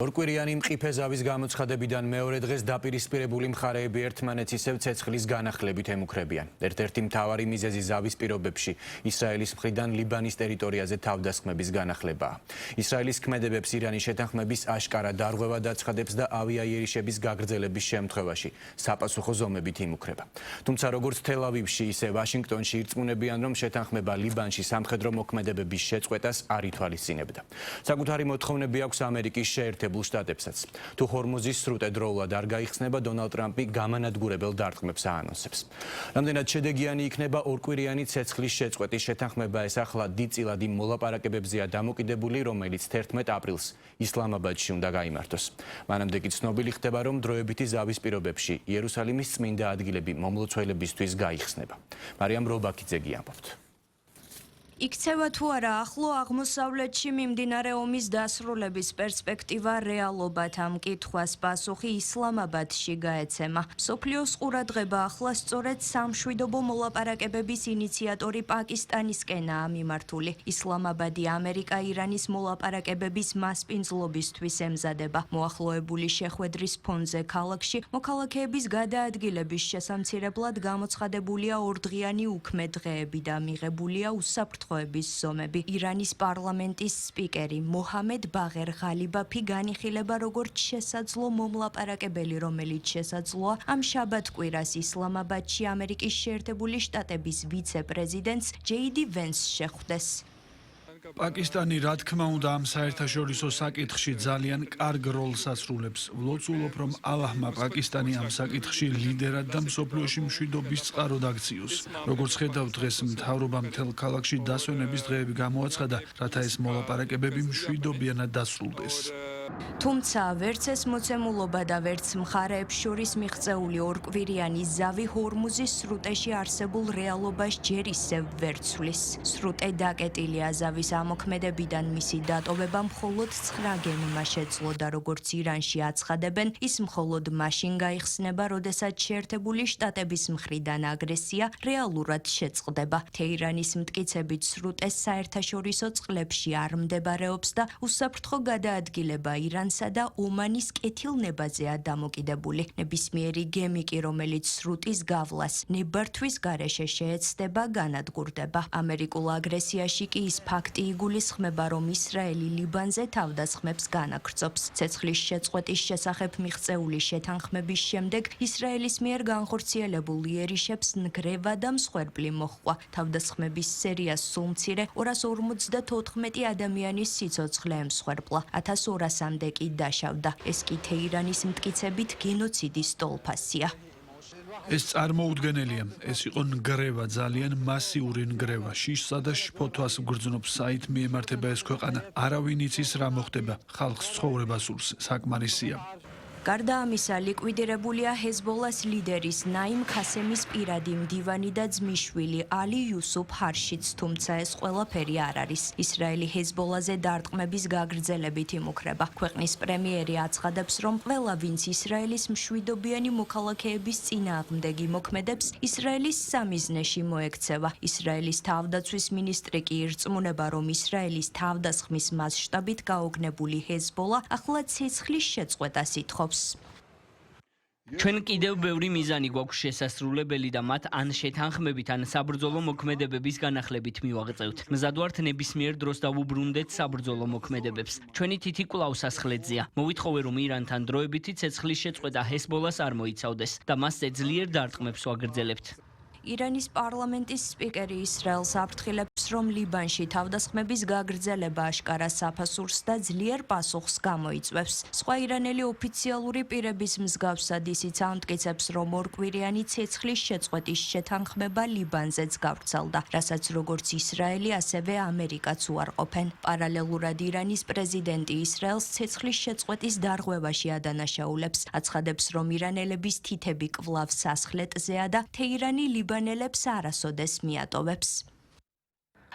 ორკვირიანი მყიფე ზავის გამოცხადებიდან მეორე დღეს დაპირისპირებული მხარეები ერთმანეთს ისევ ცეცხლის განახლებით ემუქრებიან. ერთ-ერთი მთავარი მიზეზი ზავის პირობებში ისრაელის მხრიდან ლიბანის ტერიტორიაზე თავდასხმების განახლებაა. ისრაელის ქმედებებს ირანის შეთანხმების აშკარა დარღვევა დაცხადებს და ავიაიერიშების გაგრძელების შემთხვევაში საპასუხო ზომებით იმუქრება. თუმცა როგორც თელ-ავივში, ისე ვაშინგტონში ირწმუნებიან, რომ შეთანხმება ლიბანში სამხედრო მოქმედებების შეწყვეტას არ ითვალისწინებდა. საკუთარი მოთხოვნები აქვს ამერიკის შეერთებულ შტატებსაც. თუ ჰორმუზის სრუტე დროულად არ გაიხსნება, დონალდ ტრამპი გამანადგურებელ დარტყმებს აანონსებს. რამდენად შედეგიანი იქნება ორკვირიანი ცეცხლის შეწყვეტის შეთანხმება, ეს ახლა დიდწილად იმ მოლაპარაკებებზეა დამოკიდებული, რომელიც 11 აპრილს ისლამაბადში უნდა გაიმართოს. მანამდე კი ცნობილი ხდება, რომ დროებითი ზავის პირობებში იერუსალიმის წმინდა ადგილები მომლოცველებისთვის გაიხსნება. მარიამ რობაქიძე ამბობს. იქცევა თუ არა ახლო აღმოსავლეთში მიმდინარე ომის დასრულების პერსპექტივა რეალობად ამ კითხვას პასუხი ისლამაბადში გაეცემა. მსოფლიოს ყურადღება ახლა სწორედ სამშვიდობო მოლაპარაკებების ინიციატორი პაკისტანისკენაა მიმართული. ისლამაბადი ამერიკა-ირანის მოლაპარაკებების მასპინძლობისთვის ემზადება. მოახლოებული შეხვედრის ფონზე ქალაქში მოქალაქეების გადაადგილების შესამცირებლად გამოცხადებულია ორდღიანი უქმე დღეები და მიღებულია უსაფრთხო ზომები. ირანის პარლამენტის სპიკერი მოჰამედ ბაღერ ღალიბაფი განიხილება როგორც შესაძლო მომლაპარაკებელი, რომელიც შესაძლოა ამ შაბათ-კვირას ისლამაბადში ამერიკის შეერთებული შტატების ვიცე-პრეზიდენტს ჯეიდი ვენსს შეხვდეს. პაკისტანი, რა თქმა უნდა, ამ საერთაშორისო საკითხში ძალიან კარგ როლს ასრულებს. ვლოცულობ, რომ ალაჰმა პაკისტანი ამ საკითხში ლიდერად და მსოფლიოში მშვიდობის წყაროდ აქციოს. როგორც ხედავთ, დღეს მთავრობამ მთელ ქალაქში დასვენების დღეები გამოაცხადა, რათა ეს მოლაპარაკებები მშვიდობიანად დასრულდეს. თუმცა ვერც ეს მოცემულობა და ვერც მხარეებს შორის მიღწეული ორკვირიანი ზავი ჰორმუზის სრუტეში არსებულ რეალობას ჯერ ისევ ვერ ცვლის. სრუტე დაკეტილია ზავის ამოქმედებიდან მისი დატოვება მხოლოდ 9 გემმა შეძლო და როგორც ირანში აცხადებენ, ის მხოლოდ მაშინ გაიხსნება, როდესაც შეერთებული შტატების მხრიდან აგრესია რეალურად შეწყდება. თეირანის მტკიცებით სრუტეს საერთაშორისო წყლებში არ მდებარეობს და უსაფრთხო გადაადგილება ირანსა და ომანის კეთილნებაზეა დამოკიდებული. ნებისმიერი გემი კი, რომელიც სრუტის გავლას ნებართვის გარეშე შეეცდება, განადგურდება. ამერიკულ აგრესიაში კი ის ფაქტი იგულისხმება, რომ ისრაელი ლიბანზე თავდასხმებს განაგრძობს. ცეცხლის შეწყვეტის შესახებ მიღწეული შეთანხმების შემდეგ ისრაელის მიერ განხორციელებულ იერიშებს ნგრევა და მსხვერპლი მოჰყვა. თავდასხმების სერიას სულ მცირე 254 ადამიანის სიცოცხლე ემსხვერპლა. 1200-მდე კი დაშავდა. ეს კი თეირანის მტკიცებით გენოციდის სტოლფასია. ეს წარმოუდგენელია. ეს იყო ნგრევა, ძალიან მასიური ნგრევა. შიშსა და შფოთვას გრძნობს საით მიემართება ეს ქვეყანა. არავინ იცის რა მოხდება. ხალხს ცხოვრება სურს, საკმარისია. გარდა ამისა, ლიკვიდირებულია ჰეზბოლას ლიდერის ნაიმ ქასემის პირადი მდივანი და ძმისშვილი ალი იუსუფ ჰარშიც, თუმცა ეს ყველაფერი არ არის. ისრაელი ჰეზბოლაზე დარტყმების გაგრძელებით იმუქრება. ქვეყნის პრემიერი აცხადებს, რომ ყველა, ვინც ისრაელის მშვიდობიანი მოქალაქეების წინააღმდეგი მოქმედებს, ისრაელის სამიზნეში მოექცევა. ისრაელის თავდაცვის მინისტრი კი ირწმუნება, რომ ისრაელის თავდასხმის მასშტაბით გაოგნებული ჰეზბოლა ახლა ცეცხლის შეწყვეტას ითხოვს. ჩვენ კიდევ ბევრი მიზანი გვაქვს შესასრულებელი და მათ ან შეთანხმებით, ან საბრძოლო მოქმედებების განახლებით მივაღწევთ. მზად ვართ ნებისმიერ დროს დავუბრუნდეთ საბრძოლო მოქმედებებს. ჩვენი თითი კვლავ სასახლეძია. მოვითხოვე, რომ ირანთან დროებითი ცეცხლის შეწყვეტა ჰეზბოლას არ მოიცავდეს და მასზე ძლიერ დარტყმებს ვაგრძელებთ. ირანის პარლამენტის სპიკერი ისრაელს აფრთხილებს, რომ ლიბანში თავდასხმების გაგრძელება აშკარა საფასურს და ძლიერ პასუხს გამოიწვევს. სხვა ირანელი ოფიციალური პირების მსგავსად ისიც ამტკიცებს, რომ ორკვირიანი ცეცხლის შეწყვეტის შეთანხმება ლიბანზეც გავრცელდა, რასაც როგორც ისრაელი, ასევე ამერიკაც უარყოფენ. პარალელურად ირანის პრეზიდენტი ისრაელს ცეცხლის შეწყვეტის დარღვევაში ადანაშაულებს. აცხადებს, რომ ირანელების თითები კვლავ სასახლეტზეა და თეირანი ლიბანელებს არასოდეს მიატოვებს.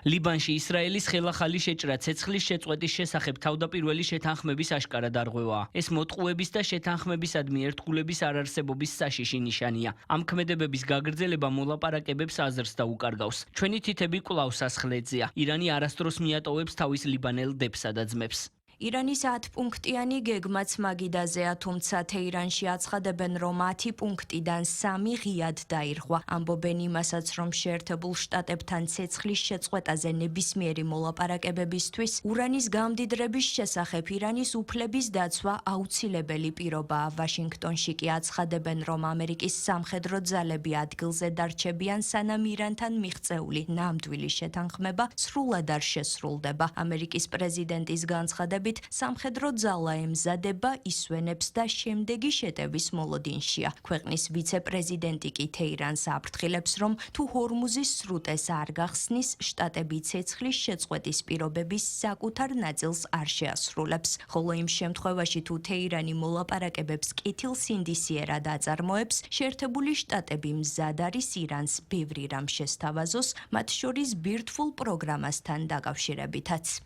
ლიბანში ისრაელის ხელახალი შეჭრა ცეცხლის შეწყვეტის შესახებ თავდაპირველი შეთანხმების აშკარა დარღვევაა. ეს მოტყუების და შეთანხმებისადმი ერთგულების არარსებობის საშიში ნიშანია. ამ ქმედებების გაგრძელება მოლაპარაკებებს აზრს დაუკარგავს. ჩვენი თითები კვლავ სასახლეძეა. ირანი არასდროს მიატოვებს თავის ლიბანელ დებსა და ძმებს. ირანის 10 პუნქტიანი გეგმაც მაგიდაზეა, თუმცა თეირანში აცხადებენ, რომ 10 პუნქტიდან 3 ღიად დაირღვა. ამბობენ იმასაც, რომ შეერთებულ შტატებთან ცეცხლის შეწყვეტაზე ნებისმიერი მოლაპარაკებებისთვის ურანის გამდიდრების შესახებ ირანის უფლების დაცვა აუცილებელი პირობაა. ვაშინგტონში კი აცხადებენ, რომ ამერიკის სამხედრო ძალები ადგილზე დარჩებიან, სანამ ირანთან მიღწეული ნამდვილი შეთანხმება სრულად არ შესრულდება. ამერიკის პრეზიდენტის განცხადებით სამხედრო ძალა ემზადება, ისვენებს და შემდეგი შეტევის მოლოდინშია. ქვეყნის ვიცე-პრეზიდენტი კი თეირანს აფრთხილებს, რომ თუ ჰორმუზის სრუტეს არ გახსნის, შტატები ცეცხლის შეწყვეტის პირობების საკუთარ ნაწილს არ შეასრულებს. ხოლო იმ შემთხვევაში, თუ თეირანი მოლაპარაკებებს კეთილსინდისიერად აწარმოებს, შეერთებული შტატები მზად არის ირანს ბევრი რამ შესთავაზოს, მათ შორის ბირთვულ პროგრამასთან დაკავშირებითაც.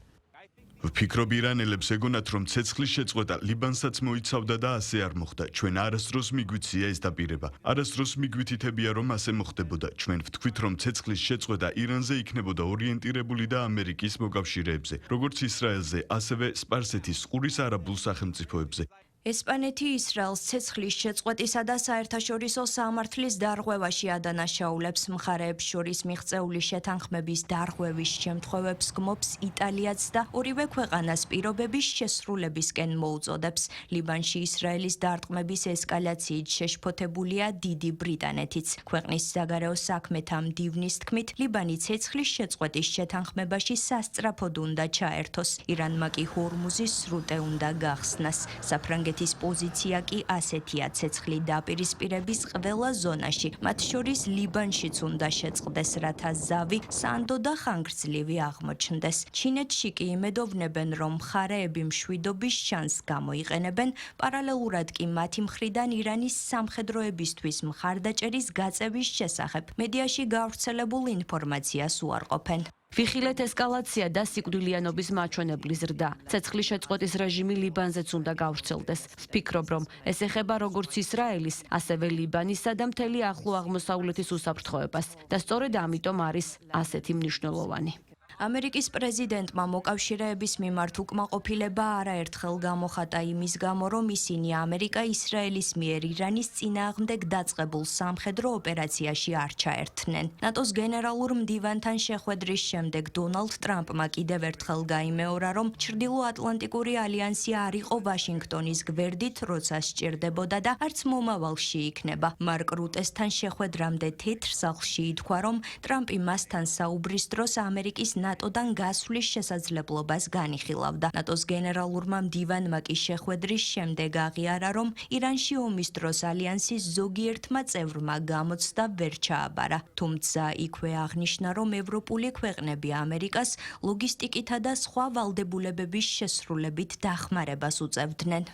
ვფიქრობ ირანელებს ეგონათ, რომ ცეცხლის შეწყვეტა ლიბანსაც მოიცავდა და ასე არ მოხდა. ჩვენ არასდროს მიგვიცია ეს დაპირება. არასდროს მიგვითითებია, რომ ასე მოხდებოდა. ჩვენ ვთქვით, რომ ცეცხლის შეწყვეტა ირანზე იქნებოდა ორიენტირებული და ამერიკის მოკავშირეებზე, როგორც ისრაელზე, ასევე სპარსეთის ყურის არაბულ სახელმწიფოებზე. ესპანეთი ისრაელს ცეცხლის შეწყვეტისა და საერთაშორისო სამართლის დარღვევაში ადანაშაულებს. მხარეებს შორის მიღწეული შეთანხმების დარღვევის შემთხვევებს გმობს იტალიაც და ორივე ქვეყანას პირობების შესრულებისკენ მოუწოდებს. ლიბანში ისრაელის დარტყმების ესკალაციით შეშფოთებულია დიდი ბრიტანეთიც. ქვეყნის საგარეო საქმეთა მდივნის თქმით, ლიბანი ცეცხლის შეწყვეტის შეთანხმებაში სასწრაფოდ უნდა ჩაერთოს. ირანმა კი ჰორმუზის სრუტე უნდა გახსნას. საფრანგეთის პოზიცია კი ასეთია, ცეცხლი დაპირისპირების ყველა ზონაში, მათ შორის ლიბანშიც უნდა შეწყდეს, რათა ზავი სანდო და ხანგრძლივი აღმოჩნდეს. ჩინეთში კი იმედოვნებენ, რომ მხარეები მშვიდობის შანსს გამოიყენებენ, პარალელურად კი მათი მხრიდან ირანის სამხედროებისთვის მხარდაჭერის გაწევის შესახებ მედიაში გავრცელებულ ინფორმაციას უარყოფენ. ვიხილეთ ესკალაცია და სიკვდილიანობის მაჩვენებლის ზრდა. ცეცხლის შეწყვეტის რეჟიმი ლიბანზეც უნდა გავრცელდეს. ვფიქრობ, რომ ეს ეხება როგორც ისრაელის, ასევე ლიბანისა და მთელი ახლო აღმოსავლეთის უსაფრთხოებას და სწორედ ამიტომ არის ასეთი მნიშვნელოვანი. ამერიკის პრეზიდენტმა მოკავშირეების მიმართ უკმაყოფილება არაერთხელ გამოხატა იმის გამო, რომ ისინი ამერიკა ისრაელის მიერ ირანის წინააღმდეგ დაწყებულ სამხედრო ოპერაციაში არ ჩაერთნენ. ნატოს გენერალურ მდივანთან შეხვედრის შემდეგ დონალდ ტრამპმა კიდევ ერთხელ გაიმეორა, რომ ჩრდილოატლანტიკური ალიანსი არ იყო ვაშინგტონის გვერდით, როცა სჭირდებოდა და არც მომავალში იქნება. მარკ რუტესთან შეხვედრამდე თეთრ სახლში ითქვა, რომ ტრამპი მასთან საუბრის დროს ამერიკის ნატოდან გასვლის შესაძლებლობას განიხილავდა. ნატოს გენერალურმა მდივანმა კი შეხვედრის შემდეგ აღიარა, რომ ირანში ომის დროს ალიანსის ზოგიერთმა წევრმა გამოცდა ვერ ჩააბარა. თუმცა იქვე აღნიშნა, რომ ევროპული ქვეყნები ამერიკას ლოგისტიკითა და სხვა ვალდებულებების შესრულებით დახმარებას უწევდნენ.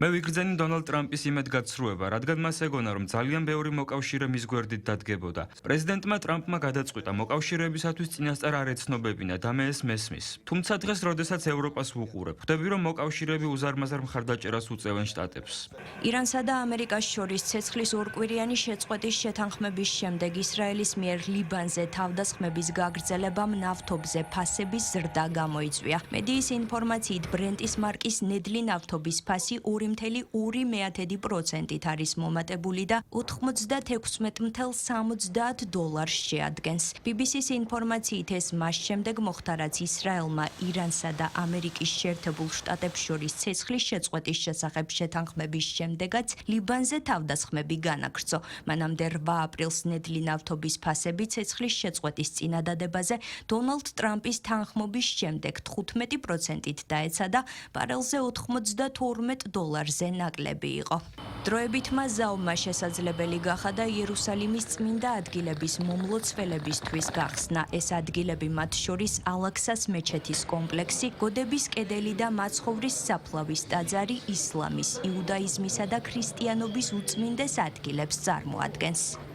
მე ვიგრძენი დონალდ ტრამპის იმედგაცრუება, რადგან მას ეგონა, რომ ძალიან ბევრი მოკავშირე მის გვერდით დადგებოდა. პრეზიდენტმა ტრამპმა გადაწყვიტა მოკავშირეებისათვის წინასწარ არ ეცნობებინა და მე ეს მესმის. თუმცა დღეს, როდესაც ევროპას ვუყურებ, ხვდები, რომ მოკავშირეები უზარმაზარ მხარდაჭერას უწევენ შტატებს. ირანსა და ამერიკას შორის ცეცხლის ორკვირიანი შეწყვეტის შეთანხმების შემდეგ ისრაელის მიერ ლიბანზე თავდასხმების გაგრძელებამ ნავთობზე ფასების ზრდა გამოიწვია. მედიის ინფორმაციით ბრენტის მარკის ნედლი ნავთობის ფასი 2,2% არის მომატებული და $86.70 შეადგენს. BBC-ს ინფორმაციით ეს მას შემდეგ მოხდა, რაც ისრაელმა ირანსა და ამერიკის შეერთებულ შტატებს შორის ცეცხლის შეწყვეტის შესახებ შეთანხმების შემდეგაც ლიბანზე თავდასხმები განაგრძო. მანამდე 8 აპრილს ნედლი ნავთობის ფასები ცეცხლის შეწყვეტის წინადადებაზე დონალდ ტრამპის თანხმობის შემდეგ 15%-ით დაეცა და ბარელზე $82 ნაკლები იყო. დროებით მაზაუმმა შესაძლებელი გახადა იერუსალიმის წმინდა ადგილების მომლოცველებისთვის გახსნა. ეს ადგილები მათ შორის ალაქსას მეჩეთის კომპლექსი, გოდების კედელი და მაცხოვრის საფლავის ტაძარი ისლამის, იუდაიზმისა და ქრისტიანობის უწმინდეს ადგილებს წარმოადგენს.